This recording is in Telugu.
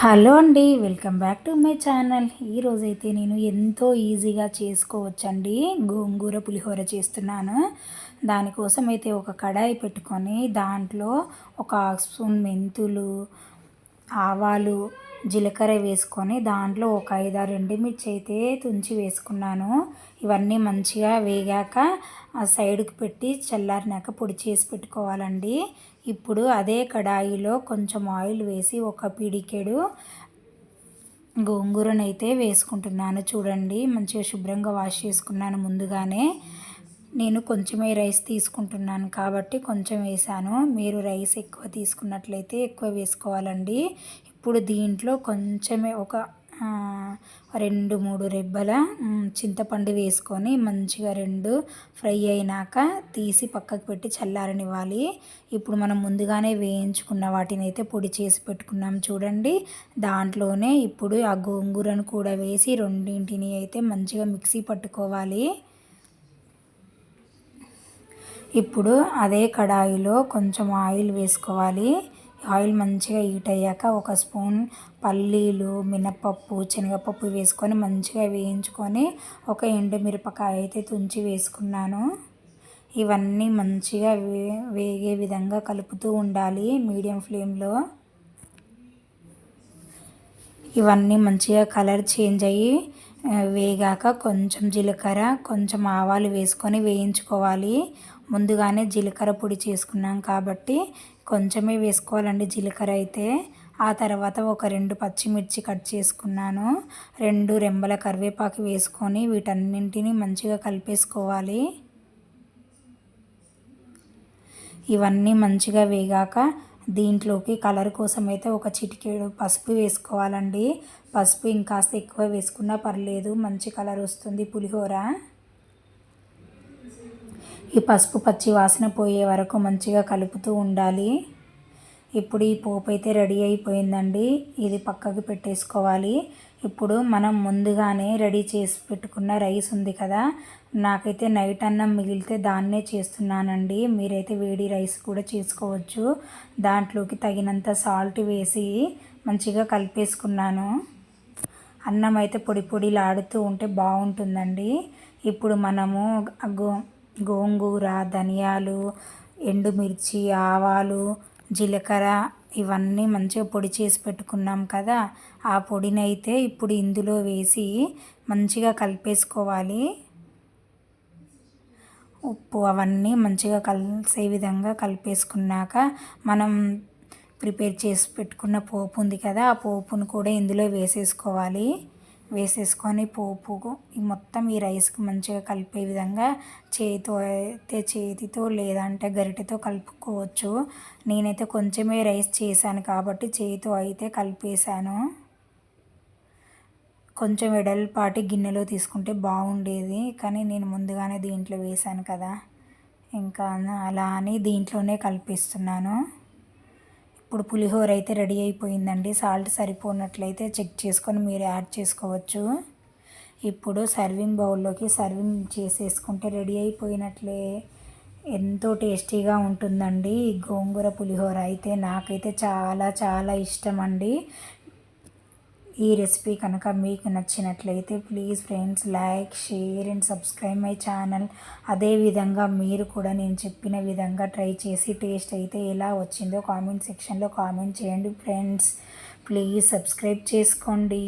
హలో అండి, welcome back to my channel. ఈరోజైతే నేను ఎంతో ఈజీగా చేసుకోవచ్చండి గోంగూర పులిహోర చేస్తున్నాను. దానికోసం అయితే ఒక కడాయి పెట్టుకొని దాంట్లో ఒక స్పూన్ మెంతులు, ఆవాలు, జీలకర్ర వేసుకొని దాంట్లో ఒక 5-6 ఎండుమిర్చి అయితే తుంచి వేసుకున్నాను. ఇవన్నీ మంచిగా వేగాక ఆ సైడ్కి పెట్టి చల్లారినాక పొడి చేసి పెట్టుకోవాలండి. ఇప్పుడు అదే కడాయిలో కొంచెం ఆయిల్ వేసి ఒక పిడికెడు గోంగూరనైతే వేసుకుంటున్నాను. చూడండి, మంచిగా శుభ్రంగా వాష్ చేసుకున్నాను ముందుగానే. నేను కొంచెమే రైస్ తీసుకుంటున్నాను కాబట్టి కొంచెం వేసాను. మీరు రైస్ ఎక్కువ తీసుకున్నట్లయితే ఎక్కువ వేసుకోవాలండి. ఇప్పుడు దీంట్లో కొంచెమే ఒక 2-3 రెబ్బల చింతపండు వేసుకొని మంచిగా 2 ఫ్రై అయినాక తీసి పక్కకు పెట్టి చల్లారనివ్వాలి. ఇప్పుడు మనం ముందుగానే వేయించుకున్న వాటిని అయితే పొడి చేసి పెట్టుకున్నాం చూడండి. దాంట్లోనే ఇప్పుడు ఆ గోంగూరను కూడా వేసి రెండింటిని అయితే మంచిగా మిక్సీ పట్టుకోవాలి. ఇప్పుడు అదే కడాయిలో కొంచెం ఆయిల్ వేసుకోవాలి. ఆయిల్ మంచిగా హీట్ అయ్యాక ఒక స్పూన్ పల్లీలు, మినపప్పు, శనగపప్పు వేసుకొని మంచిగా వేయించుకొని ఒక ఎండుమిరపకాయ అయితే తుంచి వేసుకున్నాను. ఇవన్నీ మంచిగా వేగే విధంగా కలుపుతూ ఉండాలి మీడియం ఫ్లేమ్లో. ఇవన్నీ మంచిగా కలర్ చేంజ్ అయ్యి వేగాక కొంచెం జీలకర్ర, కొంచెం ఆవాలు వేసుకొని వేయించుకోవాలి. ముందుగానే జీలకర్ర పొడి చేసుకున్నాం కాబట్టి కొంచెమే వేసుకోవాలండి జీలకర్ర అయితే. ఆ తర్వాత ఒక 2 పచ్చిమిర్చి కట్ చేసుకున్నాను. 2 రెమ్మల కరివేపాకు వేసుకొని వీటన్నింటినీ మంచిగా కలిపేసుకోవాలి. ఇవన్నీ మంచిగా వేగాక దీంట్లోకి కలర్ కోసం అయితే ఒక చిటికెడు పసుపు వేసుకోవాలండి. పసుపు ఇంకాస్త ఎక్కువ వేసుకున్నా పర్లేదు, మంచి కలర్ వస్తుంది పులిహోర. ఈ పసుపు పచ్చి వాసన పోయే వరకు మంచిగా కలుపుతూ ఉండాలి. ఇప్పుడు ఈ పోపు అయితే రెడీ అయిపోయిందండి. ఇది పక్కకు పెట్టేసుకోవాలి. ఇప్పుడు మనం ముందుగానే రెడీ చేసి పెట్టుకున్న రైస్ ఉంది కదా, నాకైతే నైట్ అన్నం మిగిలితే దాన్నే చేస్తున్నానండి. మీరైతే వేడి రైస్ కూడా చేసుకోవచ్చు. దాంట్లోకి తగినంత సాల్ట్ వేసి మంచిగా కలిపేసుకున్నాను. అన్నం అయితే పొడి పొడిలాడుతూ ఉంటే బాగుంటుందండి. ఇప్పుడు మనము గోంగూర, ధనియాలు, ఎండుమిర్చి, ఆవాలు, జీలకర్ర ఇవన్నీ మంచిగా పొడి చేసి పెట్టుకున్నాం కదా, ఆ పొడిని అయితే ఇప్పుడు ఇందులో వేసి మంచిగా కలిపేసుకోవాలి. ఉప్పు అవన్నీ మంచిగా కలిసే విధంగా కలిపేసుకున్నాక మనం ప్రిపేర్ చేసి పెట్టుకున్న పోపు ఉంది కదా, ఆ పోపును కూడా ఇందులో వేసేసుకోవాలి. వేసేసుకొని పోపు మొత్తం ఈ రైస్కి మంచిగా కలిపే విధంగా చేతితో లేదంటే గరిటెతో కలుపుకోవచ్చు. నేనైతే కొంచెమే రైస్ చేశాను కాబట్టి చేతితో అయితే కలిపేశాను. కొంచెం వెడల్పాటి గిన్నెలో తీసుకుంటే బాగుండేది, కానీ నేను ముందుగానే దీంట్లో వేశాను కదా, ఇంకా అలా అని దీంట్లోనే కలిపిస్తున్నాను. ఇప్పుడు పులిహోర అయితే రెడీ అయిపోయిందండి. సాల్ట్ సరిపోనట్లయితే చెక్ చేసుకొని మీరు యాడ్ చేసుకోవచ్చు. ఇప్పుడు సర్వింగ్ బౌల్లోకి సర్వింగ్ చేసేసుకుంటే రెడీ అయిపోయినట్లే. ఎంతో టేస్టీగా ఉంటుందండి ఈ గోంగూర పులిహోర అయితే. నాకైతే చాలా చాలా ఇష్టం అండి. ఈ రెసిపీ కనుక మీకు నచ్చినట్లయితే please friends like, share and subscribe my channel. అదేవిధంగా మీరు కూడా నేను చెప్పిన విధంగా ట్రై చేసి టేస్ట్ అయితే ఎలా వచ్చిందో కామెంట్ సెక్షన్లో కామెంట్ చేయండి ఫ్రెండ్స్. ప్లీజ్ సబ్స్క్రైబ్ చేసుకోండి.